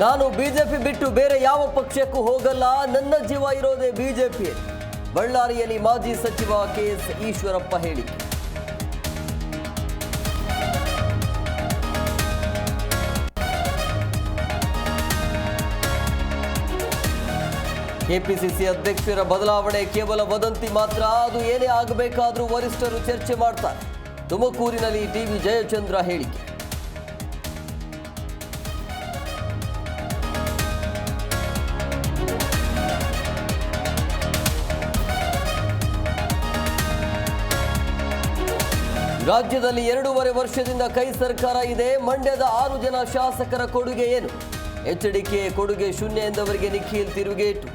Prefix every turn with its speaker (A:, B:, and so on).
A: ನಾನು ಬಿಜೆಪಿ ಬಿಟ್ಟು ಬೇರೆ ಯಾವ ಪಕ್ಷಕ್ಕೂ ಹೋಗಲ್ಲ, ನನ್ನ ಜೀವ ಇರೋದೇ ಬಿಜೆಪಿ. ಬಳ್ಳಾರಿಯಲ್ಲಿ ಮಾಜಿ ಸಚಿವ ಕೆಎಸ್ ಈಶ್ವರಪ್ಪ ಹೇಳಿಕೆ. ಕೆಪಿಸಿಸಿ ಅಧ್ಯಕ್ಷರ ಬದಲಾವಣೆ ಕೇವಲ ವದಂತಿ ಮಾತ್ರ, ಅದು ಏನೇ ಆಗಬೇಕಾದ್ರೂ ವರಿಷ್ಠರು ಚರ್ಚೆ ಮಾಡ್ತಾರೆ. ತುಮಕೂರಿನಲ್ಲಿ ಟಿವಿ ಜಯಚಂದ್ರ ಹೇಳಿಕೆ. ರಾಜ್ಯದಲ್ಲಿ 2.5 ವರ್ಷದಿಂದ ಕೈ ಸರ್ಕಾರ ಇದೆ. ಮಂಡ್ಯದ 6 ಜನ ಶಾಸಕರ ಕೊಡುಗೆ ಏನು? ಎಚ್ಡಿಕೆ ಕೊಡುಗೆ ಶೂನ್ಯ ಎಂದವರಿಗೆ ನಿಖಿಲ್ ತಿರುಗೇಟು.